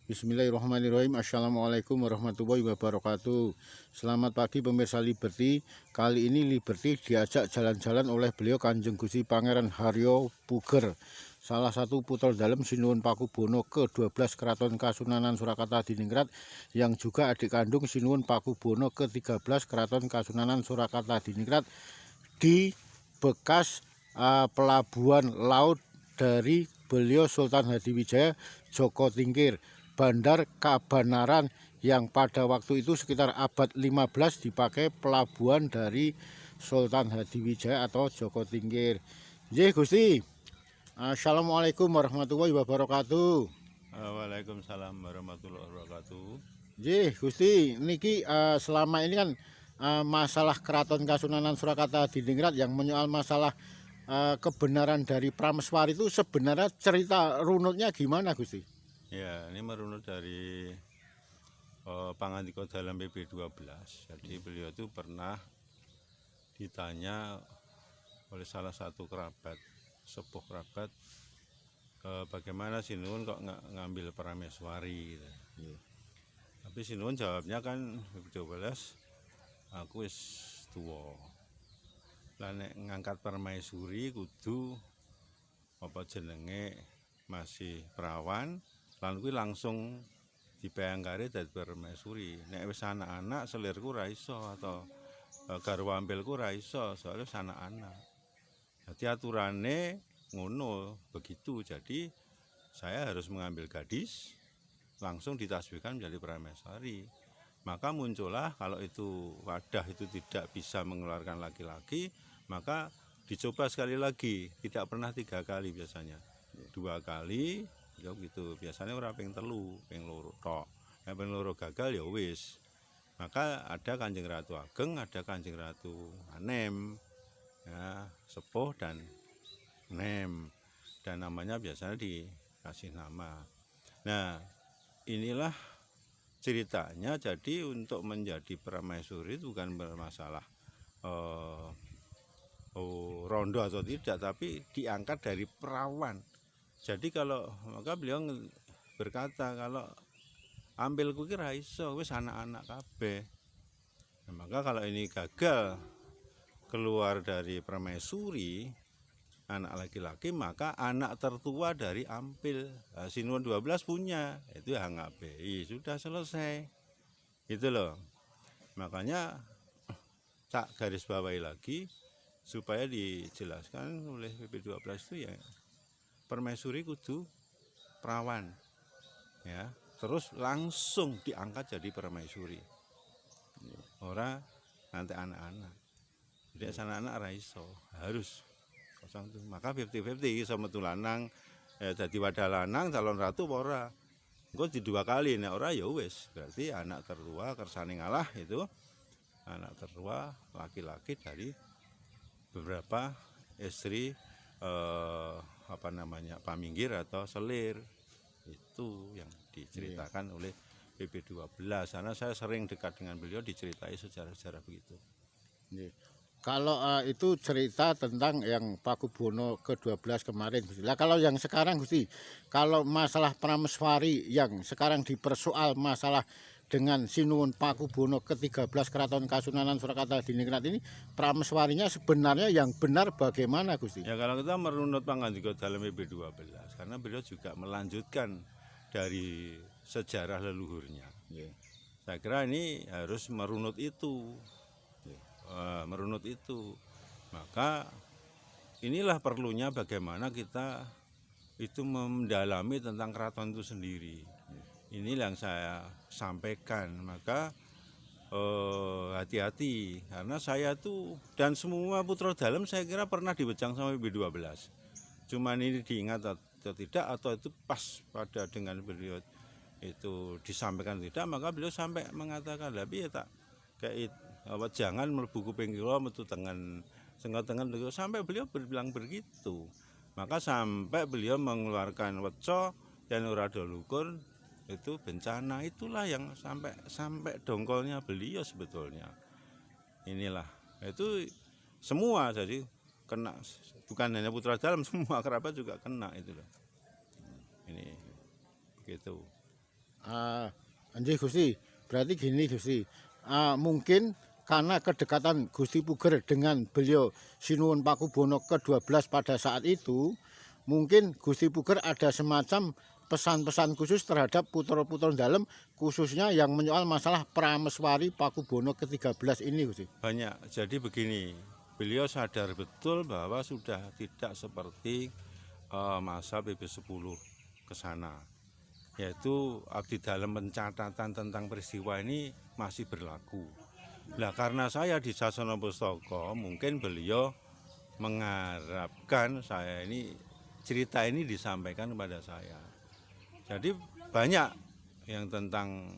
Bismillahirrahmanirrahim. Assalamualaikum warahmatullahi wabarakatuh. Selamat pagi pemirsa Liberty. Kali ini Liberty diajak jalan-jalan oleh beliau Kanjeng Gusti Pangeran Haryo Puger, salah satu putra dalam Sinuhun Pakubono ke-12 Keraton Kasunanan Surakarta Diningrat, yang juga adik kandung Sinuhun Pakubono ke-13 Keraton Kasunanan Surakarta Diningrat, di bekas pelabuhan laut dari beliau Sultan Hadiwijaya Joko Tingkir, Bandar Kabanaran, yang pada waktu itu sekitar abad 15 dipakai pelabuhan dari Sultan Hadiwijaya atau Joko Tingkir. Nggih Gusti. Assalamualaikum warahmatullahi wabarakatuh. Waalaikumsalam warahmatullahi wabarakatuh. Nggih Gusti, niki selama ini kan masalah Keraton Kasunanan Surakarta Diningrat yang menyoal masalah kebenaran dari Prameswari itu sebenarnya cerita runutnya gimana Gusti? Ya, ini merunut dari Pangandika dalam PP 12. Jadi beliau itu pernah ditanya oleh salah satu kerabat, sepuh kerabat, bagaimana Sinuhun kok ngambil Prameswari gitu. Tapi Sinuhun jawabnya kan PP 12, aku wis tuwa. Lah nek ngangkat permaisuri kudu apa jenenge masih perawan, lan kuwi langsung dipayangkari dadi permaisuri. Nek wis anak-anak selirku ra iso atau garwa ampilku ra iso, soalnya wis anak-anak. Jadi aturane ngono begitu. Jadi saya harus mengambil gadis langsung ditasbihkan menjadi permaisuri. Maka muncullah kalau itu wadah itu tidak bisa mengeluarkan laki-laki, maka dicoba sekali lagi, tidak pernah 3 kali biasanya, 2 kali ya gitu. Biasanya ora ping 3, ping 2 tok. Yang ping 2 gagal ya wis. Maka ada Kanjeng Ratu Ageng, ada Kanjeng Ratu Anem, ya, sepuh dan Nem, dan namanya biasanya dikasih nama. Nah, inilah ceritanya. Jadi untuk menjadi permaisuri itu bukan bermasalah rondo atau tidak, tapi diangkat dari perawan. Jadi kalau maka beliau berkata kalau ampilku kira iso wis anak-anak kabeh. Nah, maka kalau ini gagal keluar dari permaisuri anak laki-laki, maka anak tertua dari ampil Sinuhun 12 punya, itu Hangabehi, sudah selesai gitu loh. Makanya tak garis bawahi lagi supaya dijelaskan oleh PP 12 itu ya permaisuri kudu perawan ya, terus langsung diangkat jadi permaisuri, ora nanti anak-anak. Jadi anak-anak ra iso, harus kosong tuh. Maka 50-50 iso metu lanang dadi wadah lanang calon ratu apa ora. Engko di 2 kali, nek ora ya wis berarti anak tertua kersane ngalah itu anak tertua laki-laki dari beberapa istri paminggir atau selir. Itu yang diceritakan oleh PP 12, karena saya sering dekat dengan beliau, diceritai sejarah-sejarah begitu. Kalau itu cerita tentang yang Pakubono ke-12 kemarin Gusti. Lah kalau yang sekarang Gusti, kalau masalah Prameswari yang sekarang dipersoal masalah dengan Sinuhun Pakubono ke-13 Keraton Kasunanan Surakarta Diningrat ini, Prameswarinya sebenarnya yang benar bagaimana Gusti? Ya kalau kita merunut Pangandika dalam PP 12, karena beliau juga melanjutkan dari sejarah leluhurnya. Saya kira ini harus merunut itu. Merunut itu, maka inilah perlunya bagaimana kita itu mendalami tentang keraton itu sendiri. Ini yang saya sampaikan. Maka hati-hati, karena saya tuh dan semua putra dalam saya kira pernah diwejang sama B12. Cuman ini diingat atau tidak, atau itu pas pada dengan beliau itu disampaikan tidak, maka beliau sampai mengatakan tapi ya tak kayak jangan mlebu kuping kula metu tengen tengen sampai beliau berbilang begitu. Maka sampai beliau mengeluarkan weca dan ora dolukur itu bencana. Itulah yang sampai dongkolnya beliau sebetulnya. Inilah itu semua, jadi kena, bukan hanya putra dalam, semua kerabat juga kena itu loh. Ini begitu. Nggih Gusti, berarti gini Gusti, mungkin karena kedekatan Gusti Puger dengan beliau Sinuwun Pakubono ke-12 pada saat itu, mungkin Gusti Puger ada semacam pesan-pesan khusus terhadap putra-putra dalem, khususnya yang menyoal masalah Prameswari Pakubono ke-13 ini Gusti. Banyak. Jadi begini, beliau sadar betul bahwa sudah tidak seperti masa PP10 ke sana. Yaitu abdi dalam pencatatan tentang peristiwa ini masih berlaku. Nah, karena saya di Sasana Pustaka, mungkin beliau mengharapkan saya ini cerita ini disampaikan kepada saya. Jadi banyak yang tentang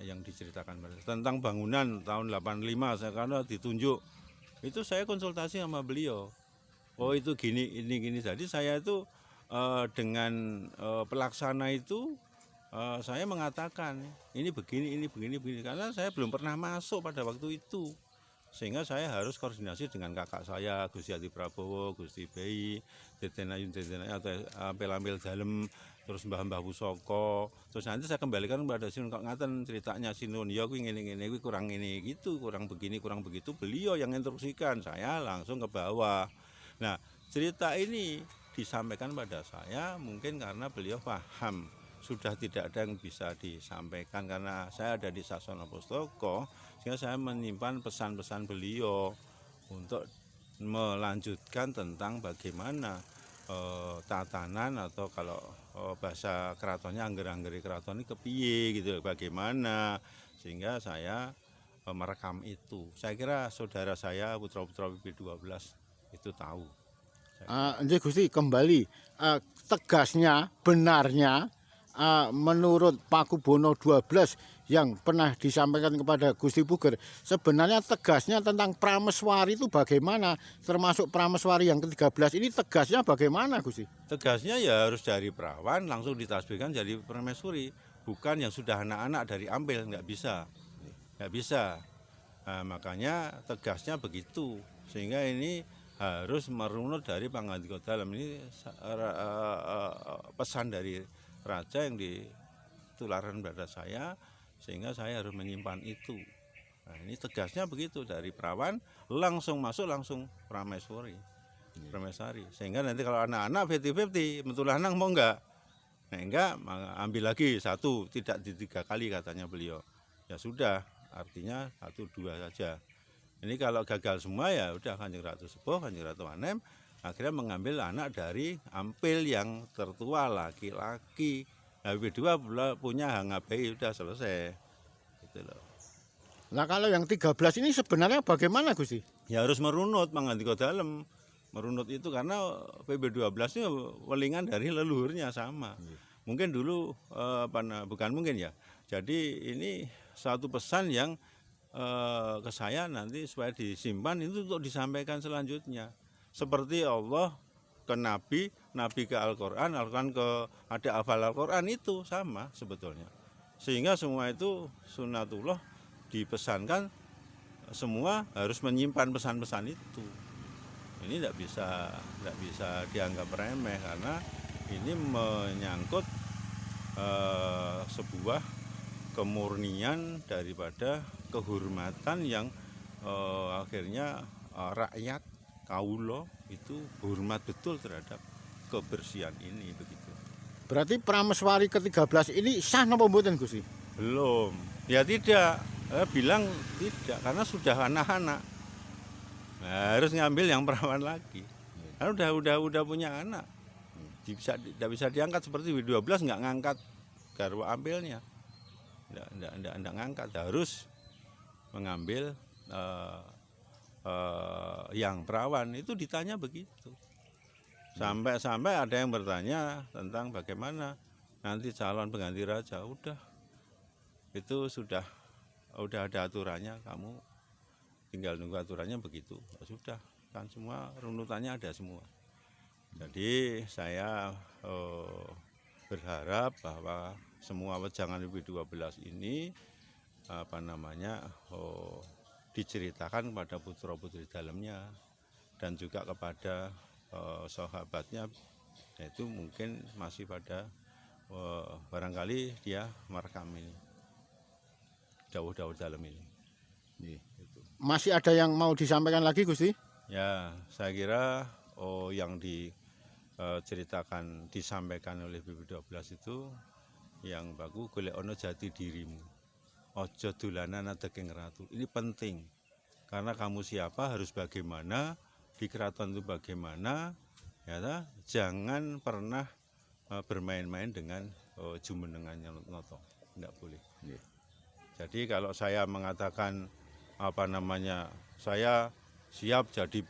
yang diceritakan tentang bangunan tahun 85 saya karena ditunjuk. Itu saya konsultasi sama beliau. Oh, itu gini ini gini. Jadi saya itu dengan pelaksana itu saya mengatakan ini begini karena saya belum pernah masuk pada waktu itu, sehingga saya harus koordinasi dengan kakak saya Gusti Adi Prabowo, Gusti Bei, Deten Ayun atau ampel-ampel dalem, terus Mbah Pusaka, terus nanti saya kembalikan kepada Sinun kok ngaten ceritanya Sinun ya kuwi ngene kuwi kurang ini gitu, kurang begini kurang begitu, beliau yang instruksikan, saya langsung ke bawah. Nah, cerita ini disampaikan pada saya mungkin karena beliau paham sudah tidak ada yang bisa disampaikan karena saya ada di Sasana Pustaka, sehingga saya menyimpan pesan-pesan beliau untuk melanjutkan tentang bagaimana tatanan atau kalau bahasa keratonnya angger-anggeri keraton ini kepiye gitu, bagaimana, sehingga saya merekam itu. Saya kira saudara saya putra-putra PP12 itu tahu. Nggih Gusti, kembali tegasnya, benarnya menurut Pakubono 12 yang pernah disampaikan kepada Gusti Puger, sebenarnya tegasnya tentang Prameswari itu bagaimana? Termasuk Prameswari yang ke-13 ini tegasnya bagaimana Gusti? Tegasnya ya harus dari perawan langsung ditasbihkan jadi permaisuri, bukan yang sudah anak-anak dari ampel, nggak bisa. Nah, makanya tegasnya begitu, sehingga ini harus merunut dari Pangandika Dalem. Ini pesan dari raja yang ditularkan pada saya, sehingga saya harus menyimpan itu. Nah, ini tegasnya begitu, dari perawan langsung masuk langsung Prameswari, sehingga nanti kalau anak-anak 50-50 mentulanang mau enggak, nah enggak ambil lagi satu, tidak di 3 kali katanya beliau. Ya sudah, artinya 1, 2 saja. Ini kalau gagal semua ya udah Kanjeng Ratu Sepuh, Kanjeng Ratu Hanem akhirnya mengambil anak dari ampil yang tertua laki-laki. Nah, kedua punya Hangabei, udah selesai. Gitu loh. Nah, kalau yang 13 ini sebenarnya bagaimana Gusti? Ya harus merunut Pangandika Dalem. Merunut itu karena PB12 ini welingan dari leluhurnya sama. Mungkin dulu bukan mungkin ya. Jadi ini satu pesan yang ke saya nanti supaya disimpan itu untuk disampaikan selanjutnya. Seperti Allah ke Nabi, Nabi ke Al-Quran, Al-Quran ke ada hafal Al-Quran, itu sama sebetulnya. Sehingga semua itu sunatullah dipesankan, semua harus menyimpan pesan-pesan itu. Ini tidak bisa dianggap remeh karena ini menyangkut sebuah kemurnian daripada kehormatan yang akhirnya rakyat kaulo itu hormat betul terhadap kebersihan ini begitu. Berarti Prameswari ke-13 ini sah napa mboten Gusti? Belum. Ya tidak. Bilang tidak karena sudah anak-anak. Nah, harus ngambil yang perawan lagi. Karena udah punya anak. Tidak bisa diangkat seperti W12 nggak ngangkat garwa ampilnya. Nggak ngangkat, harus mengambil yang perawan. Itu ditanya begitu. Sampai ada yang bertanya tentang bagaimana nanti calon pengganti raja. Udah, itu sudah ada aturannya, kamu tinggal nunggu aturannya begitu. Ya sudah, kan semua runutannya ada semua. Jadi saya berharap bahwa semua wejangan W12 ini diceritakan kepada putra-putri dalamnya dan juga kepada sahabatnya, yaitu mungkin masih pada barangkali dia merekam ini dawuh-dawuh dalam ini. Nggih. Gitu. Masih ada yang mau disampaikan lagi Gusti? Ya, saya kira yang diceritakan disampaikan oleh BB12 itu yang baku golek ono jati dirimu. Ojo dolanan adeging ratu. Ini penting. Karena kamu siapa, harus bagaimana, di keraton itu bagaimana, ya, jangan pernah bermain-main dengan jumenengannya noto. Tidak boleh. Nggih. Jadi kalau saya mengatakan saya siap jadi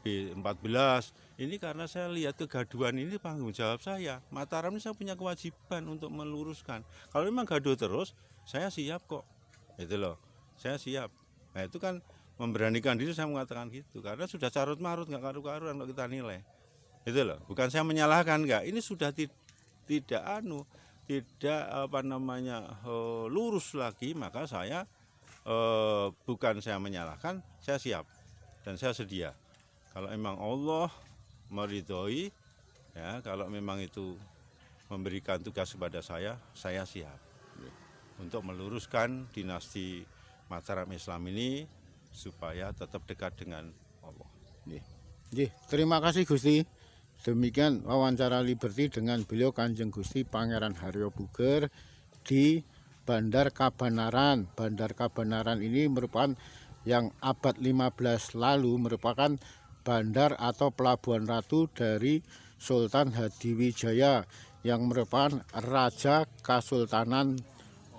B14, ini karena saya lihat kegaduhan ini tanggung jawab saya. Mataram ini saya punya kewajiban untuk meluruskan. Kalau memang gaduh terus, saya siap kok. Itu loh, saya siap. Nah itu kan memberanikan diri saya mengatakan gitu. Karena sudah carut marut, nggak karu-karuan kalau kita nilai. Itu loh, bukan saya menyalahkan, nggak. Ini sudah tidak lurus lagi, maka saya bukan saya menyalahkan, saya siap dan saya sedia. Kalau memang Allah meridhoi, ya, kalau memang itu memberikan tugas kepada saya siap untuk meluruskan dinasti Mataram Islam ini supaya tetap dekat dengan Allah. Nggih, terima kasih Gusti. Demikian wawancara Liberty dengan beliau Kanjeng Gusti Pangeran Haryo Puger di Bandar Kabanaran. Bandar Kabanaran ini merupakan yang abad 15 lalu merupakan bandar atau pelabuhan ratu dari Sultan Hadiwijaya yang merupakan Raja Kasultanan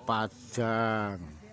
Pajang.